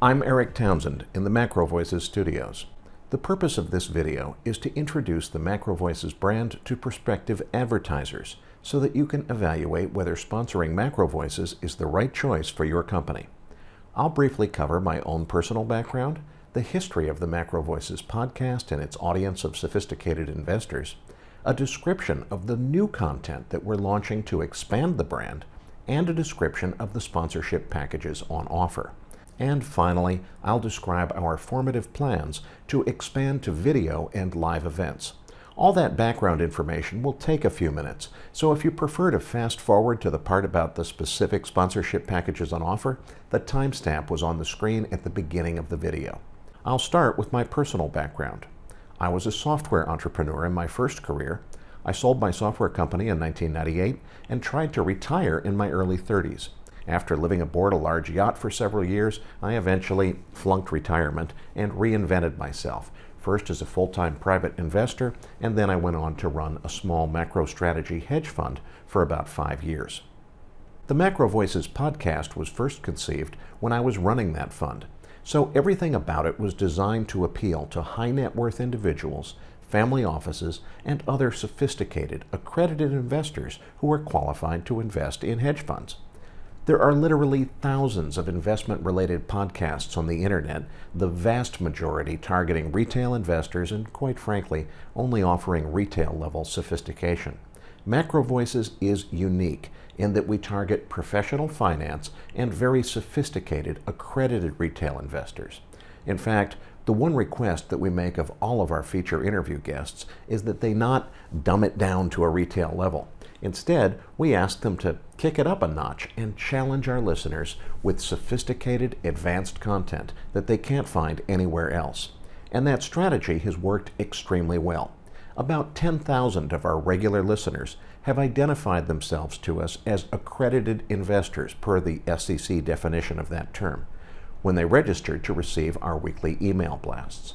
I'm Eric Townsend in the MacroVoices studios. The purpose of this video is to introduce the MacroVoices brand to prospective advertisers so that you can evaluate whether sponsoring MacroVoices is the right choice for your company. I'll briefly cover my own personal background, the history of the MacroVoices podcast and its audience of sophisticated investors, a description of the new content that we're launching to expand the brand, and a description of the sponsorship packages on offer. And finally, I'll describe our formative plans to expand to video and live events. All that background information will take a few minutes, so if you prefer to fast forward to the part about the specific sponsorship packages on offer, the timestamp was on the screen at the beginning of the video. I'll start with my personal background. I was a software entrepreneur in my first career. I sold my software company in 1998 and tried to retire in my early 30s. After living aboard a large yacht for several years, I eventually flunked retirement and reinvented myself, first as a full-time private investor, and then I went on to run a small macro strategy hedge fund for about 5 years. The MacroVoices podcast was first conceived when I was running that fund, so everything about it was designed to appeal to high net worth individuals, family offices, and other sophisticated, accredited investors who are qualified to invest in hedge funds. There are literally thousands of investment-related podcasts on the internet, the vast majority targeting retail investors and, quite frankly, only offering retail-level sophistication. MacroVoices is unique in that we target professional finance and very sophisticated, accredited retail investors. In fact, the one request that we make of all of our feature interview guests is that they not dumb it down to a retail level. Instead, we ask them to kick it up a notch and challenge our listeners with sophisticated, advanced content that they can't find anywhere else. And that strategy has worked extremely well. About 10,000 of our regular listeners have identified themselves to us as accredited investors per the SEC definition of that term, when they registered to receive our weekly email blasts.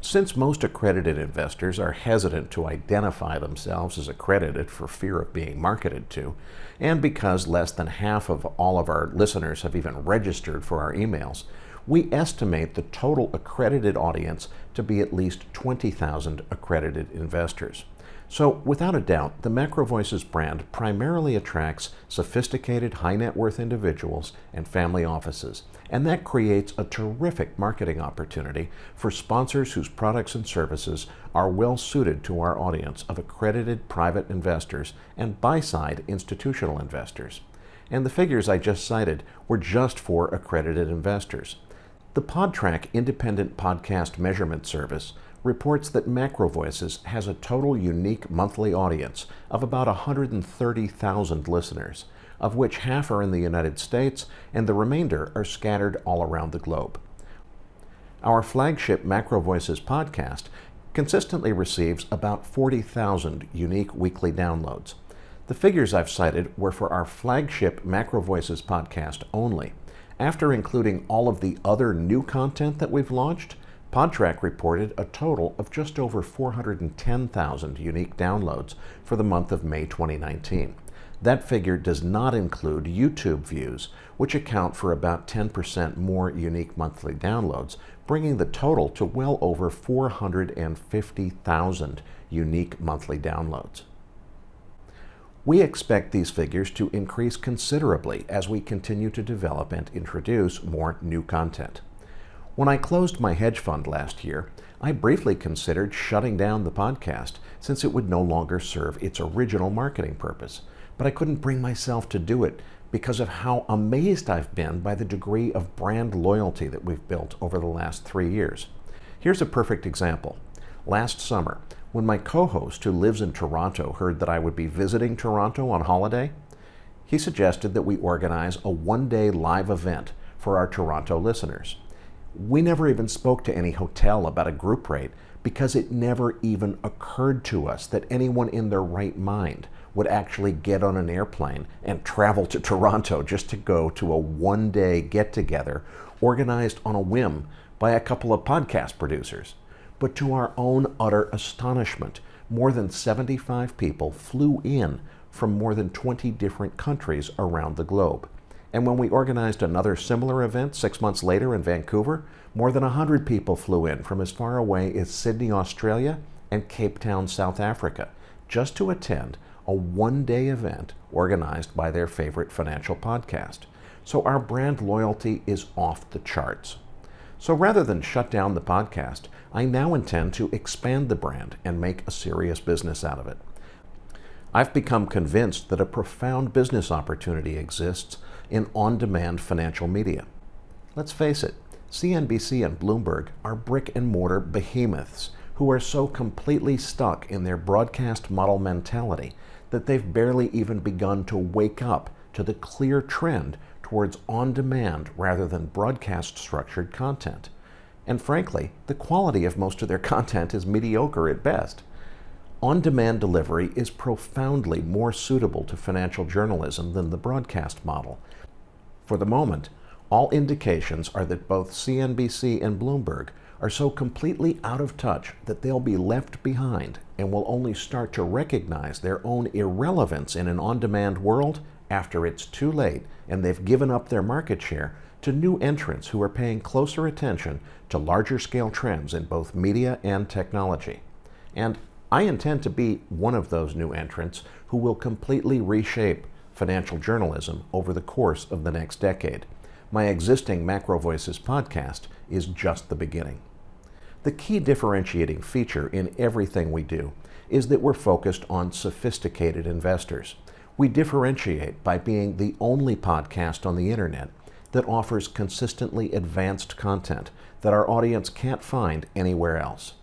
Since most accredited investors are hesitant to identify themselves as accredited for fear of being marketed to, and because less than half of all of our listeners have even registered for our emails, we estimate the total accredited audience to be at least 20,000 accredited investors. So, without a doubt, the MacroVoices brand primarily attracts sophisticated high net worth individuals and family offices, and that creates a terrific marketing opportunity for sponsors whose products and services are well suited to our audience of accredited private investors and buy-side institutional investors. And the figures I just cited were just for accredited investors. The PodTrack independent podcast measurement service reports that MacroVoices has a total unique monthly audience of about 130,000 listeners, of which half are in the United States and the remainder are scattered all around the globe. Our flagship MacroVoices podcast consistently receives about 40,000 unique weekly downloads. The figures I've cited were for our flagship MacroVoices podcast only. After including all of the other new content that we've launched, PodTrack reported a total of just over 410,000 unique downloads for the month of May 2019. That figure does not include YouTube views, which account for about 10% more unique monthly downloads, bringing the total to well over 450,000 unique monthly downloads. We expect these figures to increase considerably as we continue to develop and introduce more new content. When I closed my hedge fund last year, I briefly considered shutting down the podcast since it would no longer serve its original marketing purpose, but I couldn't bring myself to do it because of how amazed I've been by the degree of brand loyalty that we've built over the last 3 years. Here's a perfect example. Last summer, when my co-host who lives in Toronto heard that I would be visiting Toronto on holiday, he suggested that we organize a one-day live event for our Toronto listeners. We never even spoke to any hotel about a group rate because it never even occurred to us that anyone in their right mind would actually get on an airplane and travel to Toronto just to go to a one-day get-together organized on a whim by a couple of podcast producers. But to our own utter astonishment, more than 75 people flew in from more than 20 different countries around the globe. And when we organized another similar event 6 months later in Vancouver, more than 100 people flew in from as far away as Sydney, Australia, and Cape Town, South Africa, just to attend a one-day event organized by their favorite financial podcast. So our brand loyalty is off the charts. So rather than shut down the podcast, I now intend to expand the brand and make a serious business out of it. I've become convinced that a profound business opportunity exists in on-demand financial media. Let's face it, CNBC and Bloomberg are brick-and-mortar behemoths who are so completely stuck in their broadcast model mentality that they've barely even begun to wake up to the clear trend towards on-demand rather than broadcast-structured content. And frankly, the quality of most of their content is mediocre at best. On-demand delivery is profoundly more suitable to financial journalism than the broadcast model. For the moment, all indications are that both CNBC and Bloomberg are so completely out of touch that they'll be left behind and will only start to recognize their own irrelevance in an on-demand world after it's too late and they've given up their market share to new entrants who are paying closer attention to larger scale trends in both media and technology. And I intend to be one of those new entrants who will completely reshape financial journalism over the course of the next decade. My existing MacroVoices podcast is just the beginning. The key differentiating feature in everything we do is that we're focused on sophisticated investors. We differentiate by being the only podcast on the internet that offers consistently advanced content that our audience can't find anywhere else.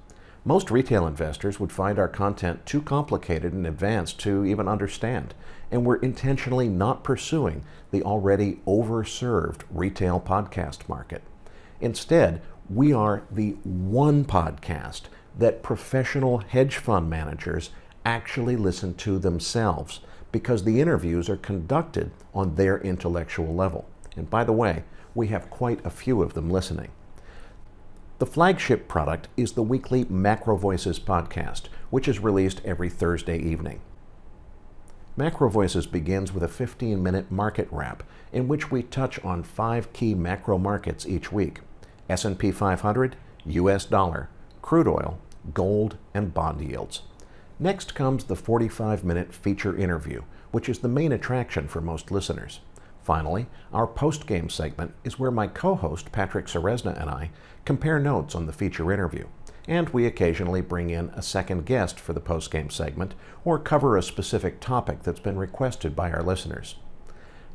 Most retail investors would find our content too complicated and advanced to even understand, and we're intentionally not pursuing the already overserved retail podcast market. Instead, we are the one podcast that professional hedge fund managers actually listen to themselves because the interviews are conducted on their intellectual level. And by the way, we have quite a few of them listening. The flagship product is the weekly MacroVoices podcast, which is released every Thursday evening. MacroVoices begins with a 15-minute market wrap in which we touch on 5 key macro markets each week: S&P 500, US dollar, crude oil, gold, and bond yields. Next comes the 45-minute feature interview, which is the main attraction for most listeners. Finally, our post-game segment is where my co-host Patrick Ceresna and I compare notes on the feature interview, and we occasionally bring in a second guest for the post-game segment or cover a specific topic that's been requested by our listeners.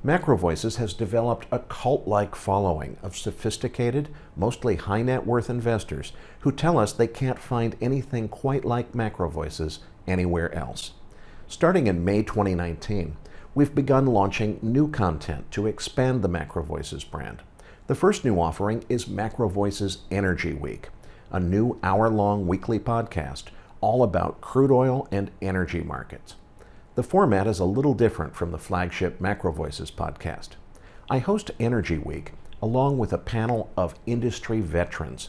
MacroVoices has developed a cult-like following of sophisticated, mostly high-net-worth investors who tell us they can't find anything quite like MacroVoices anywhere else. Starting in May 2019, we've begun launching new content to expand the MacroVoices brand. The first new offering is MacroVoices Energy Week, a new hour-long weekly podcast all about crude oil and energy markets. The format is a little different from the flagship MacroVoices podcast. I host Energy Week along with a panel of industry veterans.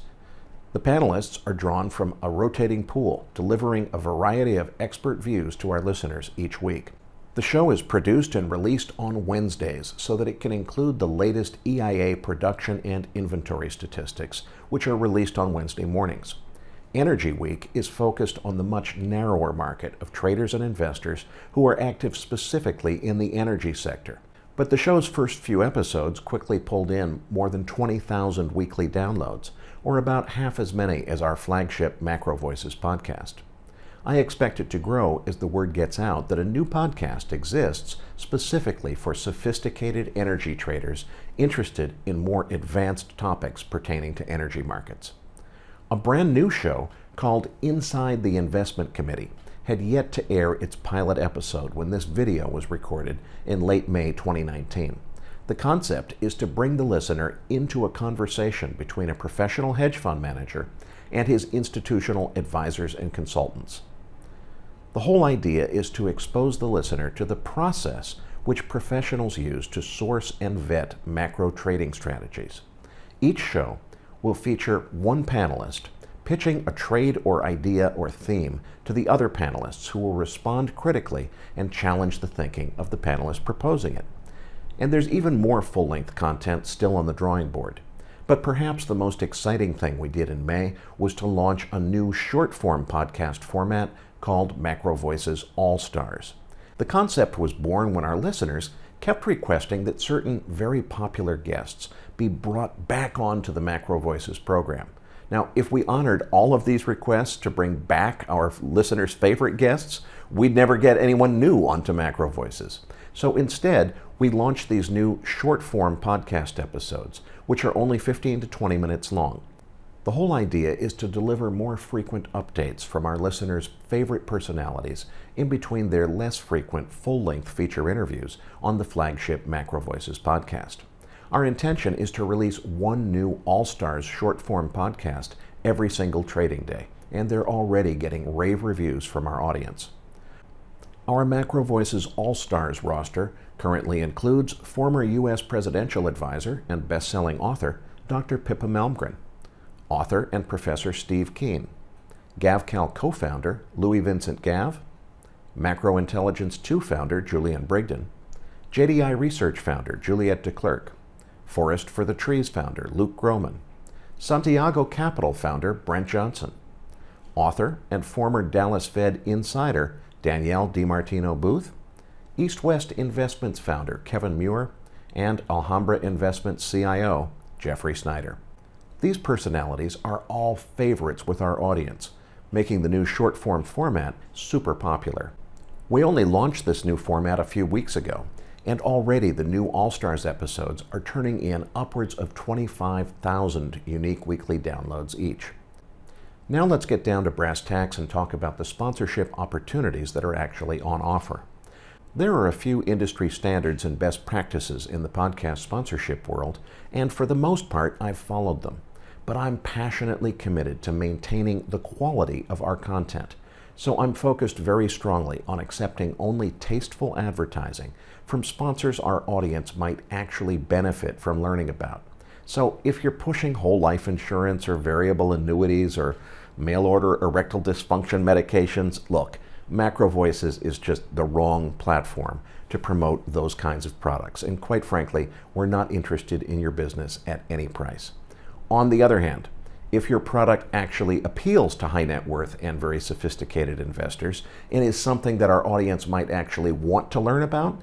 The panelists are drawn from a rotating pool, delivering a variety of expert views to our listeners each week. The show is produced and released on Wednesdays so that it can include the latest EIA production and inventory statistics, which are released on Wednesday mornings. Energy Week is focused on the much narrower market of traders and investors who are active specifically in the energy sector. But the show's first few episodes quickly pulled in more than 20,000 weekly downloads, or about half as many as our flagship MacroVoices podcast. I expect it to grow as the word gets out that a new podcast exists specifically for sophisticated energy traders interested in more advanced topics pertaining to energy markets. A brand new show called Inside the Investment Committee had yet to air its pilot episode when this video was recorded in late May 2019. The concept is to bring the listener into a conversation between a professional hedge fund manager and his institutional advisors and consultants. The whole idea is to expose the listener to the process which professionals use to source and vet macro trading strategies. Each show will feature one panelist pitching a trade or idea or theme to the other panelists who will respond critically and challenge the thinking of the panelist proposing it. And there's even more full-length content still on the drawing board. But perhaps the most exciting thing we did in May was to launch a new short-form podcast format called MacroVoices All-Stars. The concept was born when our listeners kept requesting that certain very popular guests be brought back onto the MacroVoices program. Now, if we honored all of these requests to bring back our listeners' favorite guests, we'd never get anyone new onto MacroVoices. So instead, we launched these new short-form podcast episodes, which are only 15 to 20 minutes long. The whole idea is to deliver more frequent updates from our listeners' favorite personalities in between their less frequent full-length feature interviews on the flagship MacroVoices podcast. Our intention is to release one new All-Stars short-form podcast every single trading day, and they're already getting rave reviews from our audience. Our MacroVoices All-Stars roster currently includes former U.S. presidential advisor and best-selling author Dr. Pippa Malmgren, author and Professor Steve Keen, GavCal co-founder Louis Vincent Gav, Macrointelligence 2 founder Julian Brigden, JDI Research founder Juliette DeClercq, Forest for the Trees founder Luke Groman, Santiago Capital founder Brent Johnson, author and former Dallas Fed insider Danielle DiMartino Booth, East West Investments founder Kevin Muir, and Alhambra Investments CIO Jeffrey Snyder. These personalities are all favorites with our audience, making the new short-form format super popular. We only launched this new format a few weeks ago, and already the new All-Stars episodes are turning in upwards of 25,000 unique weekly downloads each. Now let's get down to brass tacks and talk about the sponsorship opportunities that are actually on offer. There are a few industry standards and best practices in the podcast sponsorship world, and for the most part, I've followed them. But I'm passionately committed to maintaining the quality of our content, so I'm focused very strongly on accepting only tasteful advertising from sponsors our audience might actually benefit from learning about. So if you're pushing whole life insurance or variable annuities or mail-order erectile dysfunction medications, look, MacroVoices is just the wrong platform to promote those kinds of products. And quite frankly, we're not interested in your business at any price. On the other hand, if your product actually appeals to high net worth and very sophisticated investors and is something that our audience might actually want to learn about,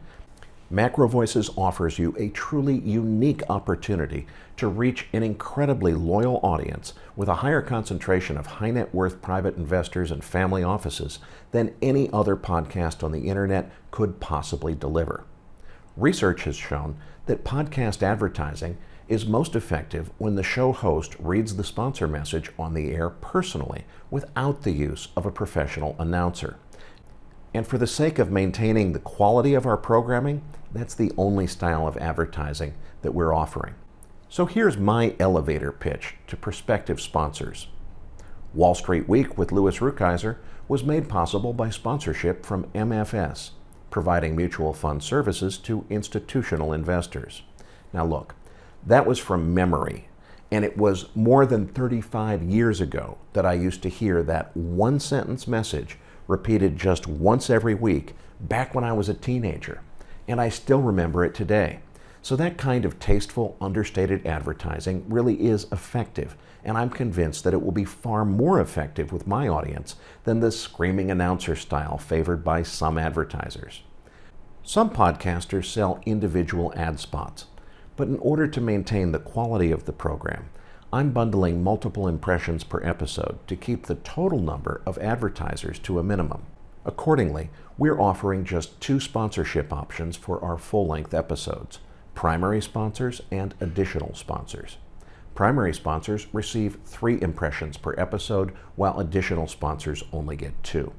MacroVoices offers you a truly unique opportunity to reach an incredibly loyal audience with a higher concentration of high net worth private investors and family offices than any other podcast on the internet could possibly deliver. Research has shown that podcast advertising is most effective when the show host reads the sponsor message on the air personally without the use of a professional announcer. And for the sake of maintaining the quality of our programming, that's the only style of advertising that we're offering. So here's my elevator pitch to prospective sponsors. Wall Street Week with Louis Rukeyser was made possible by sponsorship from MFS, providing mutual fund services to institutional investors. Now look, that was from memory, and it was more than 35 years ago that I used to hear that one-sentence message repeated just once every week back when I was a teenager, and I still remember it today. So that kind of tasteful, understated advertising really is effective, and I'm convinced that it will be far more effective with my audience than the screaming announcer style favored by some advertisers. Some podcasters sell individual ad spots, but in order to maintain the quality of the program, I'm bundling multiple impressions per episode to keep the total number of advertisers to a minimum. Accordingly, we're offering just 2 sponsorship options for our full-length episodes: primary sponsors and additional sponsors. Primary sponsors receive 3 impressions per episode, while additional sponsors only get 2.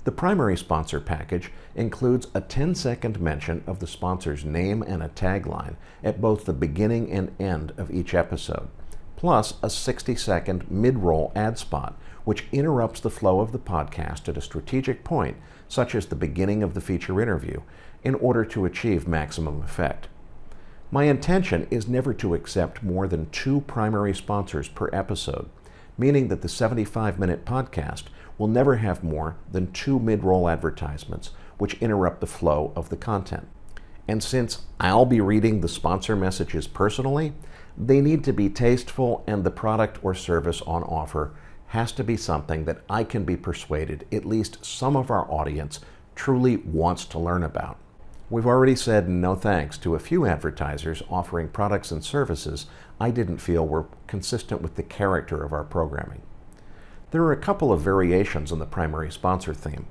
The primary sponsor package includes a 10-second mention of the sponsor's name and a tagline at both the beginning and end of each episode, plus a 60-second mid-roll ad spot, which interrupts the flow of the podcast at a strategic point, such as the beginning of the feature interview, in order to achieve maximum effect. My intention is never to accept more than 2 primary sponsors per episode, meaning that the 75-minute podcast will never have more than 2 mid-roll advertisements, which interrupt the flow of the content. And since I'll be reading the sponsor messages personally, they need to be tasteful, and the product or service on offer has to be something that I can be persuaded at least some of our audience truly wants to learn about. We've already said no thanks to a few advertisers offering products and services I didn't feel were consistent with the character of our programming. There are a couple of variations on the primary sponsor theme.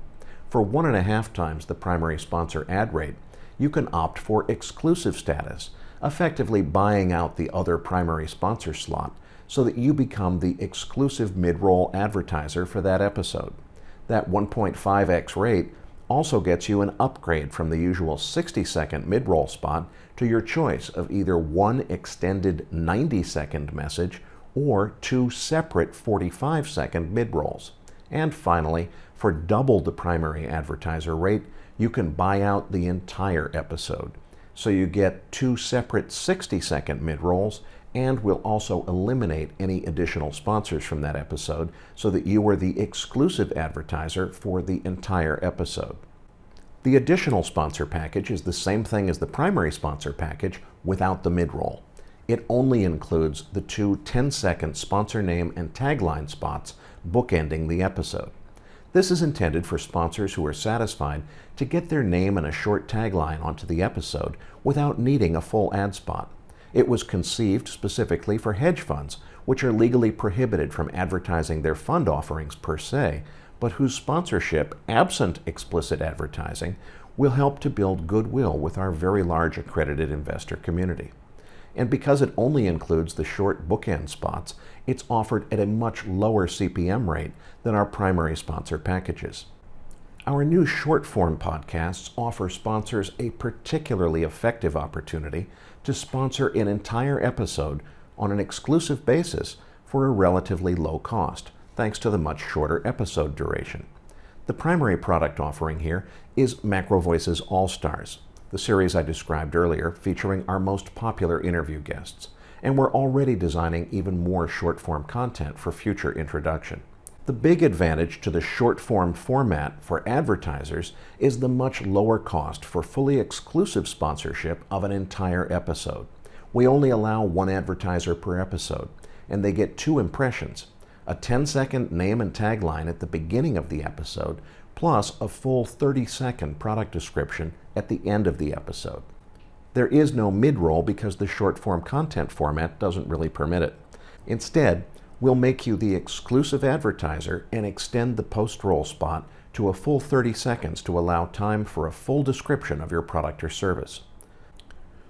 For 1.5 times the primary sponsor ad rate, you can opt for exclusive status, effectively buying out the other primary sponsor slot so that you become the exclusive mid-roll advertiser for that episode. That 1.5x rate also gets you an upgrade from the usual 60-second mid-roll spot to your choice of either one extended 90-second message or 2 separate 45-second mid-rolls. And finally, for double the primary advertiser rate, you can buy out the entire episode. So you get 2 separate 60-second mid-rolls, and we'll also eliminate any additional sponsors from that episode so that you are the exclusive advertiser for the entire episode. The additional sponsor package is the same thing as the primary sponsor package without the mid-roll. It only includes the 2 10-second sponsor name and tagline spots bookending the episode. This is intended for sponsors who are satisfied to get their name and a short tagline onto the episode without needing a full ad spot. It was conceived specifically for hedge funds, which are legally prohibited from advertising their fund offerings per se, but whose sponsorship, absent explicit advertising, will help to build goodwill with our very large accredited investor community. And because it only includes the short bookend spots, it's offered at a much lower CPM rate than our primary sponsor packages. Our new short-form podcasts offer sponsors a particularly effective opportunity to sponsor an entire episode on an exclusive basis for a relatively low cost, thanks to the much shorter episode duration. The primary product offering here is MacroVoices All-Stars, the series I described earlier featuring our most popular interview guests, and we're already designing even more short-form content for future introduction. The big advantage to the short-form format for advertisers is the much lower cost for fully exclusive sponsorship of an entire episode. We only allow 1 advertiser per episode, and they get 2 impressions, a 10-second name and tagline at the beginning of the episode, plus a full 30-second product description at the end of the episode. There is no mid-roll because the short-form content format doesn't really permit it. Instead, we'll make you the exclusive advertiser and extend the post-roll spot to a full 30 seconds to allow time for a full description of your product or service.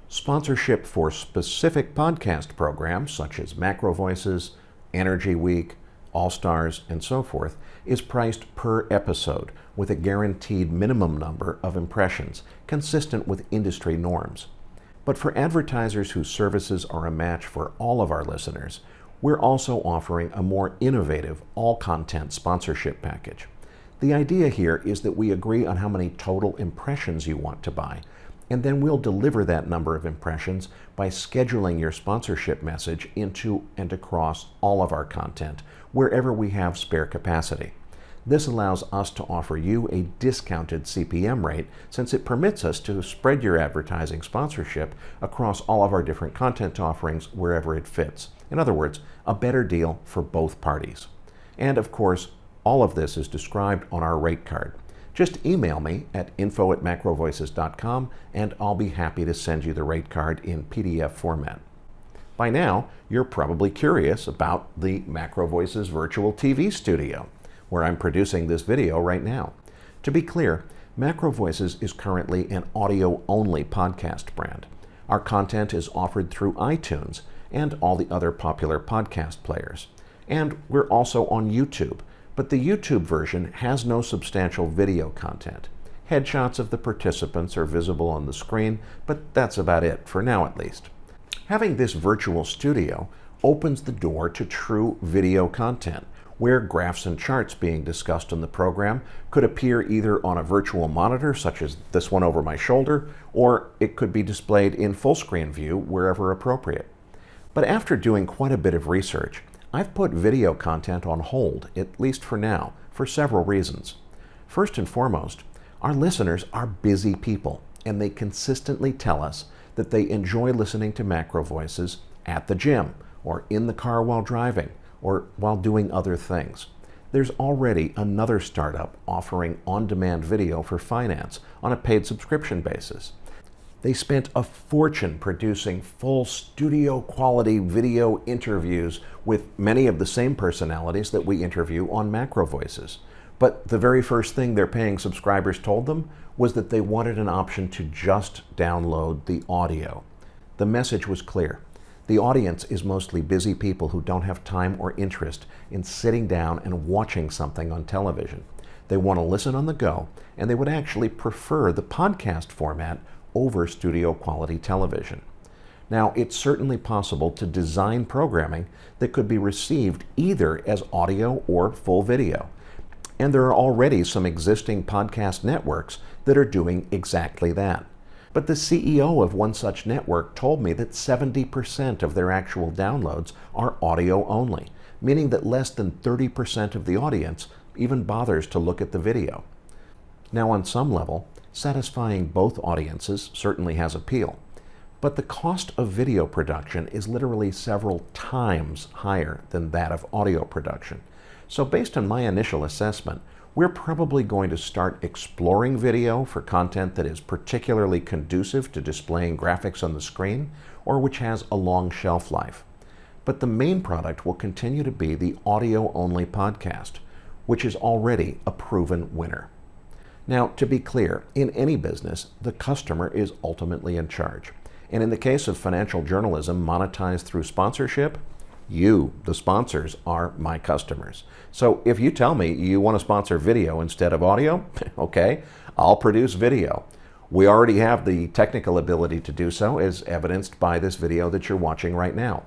Sponsorship for specific podcast programs such as MacroVoices, Energy Week, All-Stars, and so forth is priced per episode with a guaranteed minimum number of impressions consistent with industry norms. But for advertisers whose services are a match for all of our listeners, we're also offering a more innovative all-content sponsorship package. The idea here is that we agree on how many total impressions you want to buy, and then we'll deliver that number of impressions by scheduling your sponsorship message into and across all of our content, wherever we have spare capacity. This allows us to offer you a discounted CPM rate since it permits us to spread your advertising sponsorship across all of our different content offerings wherever it fits. In other words, a better deal for both parties. And of course, all of this is described on our rate card. Just email me at info@macrovoices.com and I'll be happy to send you the rate card in PDF format. By now, you're probably curious about the MacroVoices virtual TV studio, where I'm producing this video right now. To be clear, MacroVoices is currently an audio-only podcast brand. Our content is offered through iTunes and all the other popular podcast players. And we're also on YouTube, but the YouTube version has no substantial video content. Headshots of the participants are visible on the screen, but that's about it, for now at least. Having this virtual studio opens the door to true video content, where graphs and charts being discussed in the program could appear either on a virtual monitor, such as this one over my shoulder, or it could be displayed in full screen view wherever appropriate. But after doing quite a bit of research, I've put video content on hold, at least for now, for several reasons. First and foremost, our listeners are busy people, and they consistently tell us that they enjoy listening to MacroVoices at the gym, or in the car while driving, or while doing other things. There's already another startup offering on-demand video for finance on a paid subscription basis. They spent a fortune producing full studio-quality video interviews with many of the same personalities that we interview on MacroVoices. But the very first thing their paying subscribers told them was that they wanted an option to just download the audio. The message was clear. The audience is mostly busy people who don't have time or interest in sitting down and watching something on television. They want to listen on the go, and they would actually prefer the podcast format over studio quality television. Now, it's certainly possible to design programming that could be received either as audio or full video. And there are already some existing podcast networks that are doing exactly that. But the CEO of one such network told me that 70% of their actual downloads are audio only, meaning that less than 30% of the audience even bothers to look at the video. Now, on some level, satisfying both audiences certainly has appeal, but the cost of video production is literally several times higher than that of audio production. So based on my initial assessment, we're probably going to start exploring video for content that is particularly conducive to displaying graphics on the screen or which has a long shelf life. But the main product will continue to be the audio-only podcast, which is already a proven winner. Now, to be clear, in any business, the customer is ultimately in charge. And in the case of financial journalism monetized through sponsorship, you, the sponsors, are my customers. So if you tell me you want to sponsor video instead of audio, okay, I'll produce video. We already have the technical ability to do so, as evidenced by this video that you're watching right now.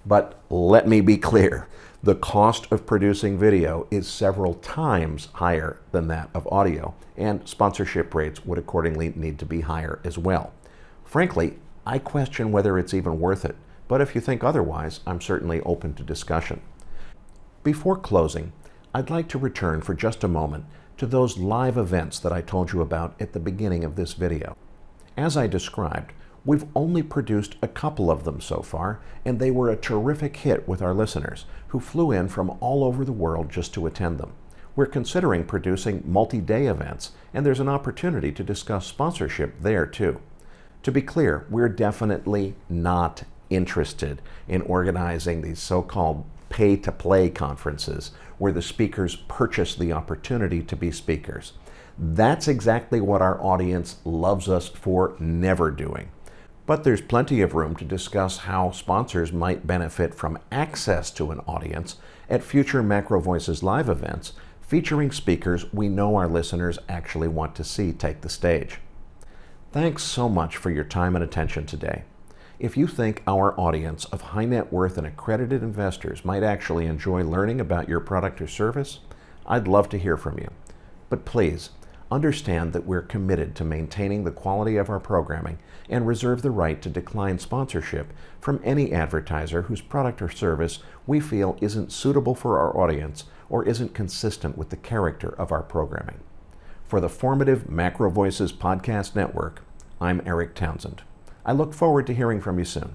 But let me be clear, the cost of producing video is several times higher than that of audio, and sponsorship rates would accordingly need to be higher as well. Frankly, I question whether it's even worth it, but if you think otherwise, I'm certainly open to discussion. Before closing, I'd like to return for just a moment to those live events that I told you about at the beginning of this video. As I described, we've only produced a couple of them so far, and they were a terrific hit with our listeners, who flew in from all over the world just to attend them. We're considering producing multi-day events, and there's an opportunity to discuss sponsorship there too. To be clear, we're definitely not interested in organizing these so-called pay-to-play conferences where the speakers purchase the opportunity to be speakers. That's exactly what our audience loves us for never doing. But there's plenty of room to discuss how sponsors might benefit from access to an audience at future MacroVoices live events featuring speakers we know our listeners actually want to see take the stage. Thanks so much for your time and attention today. If you think our audience of high net worth and accredited investors might actually enjoy learning about your product or service, I'd love to hear from you. But please, understand that we're committed to maintaining the quality of our programming and reserve the right to decline sponsorship from any advertiser whose product or service we feel isn't suitable for our audience or isn't consistent with the character of our programming. For the formative MacroVoices Podcast Network, I'm Eric Townsend. I look forward to hearing from you soon.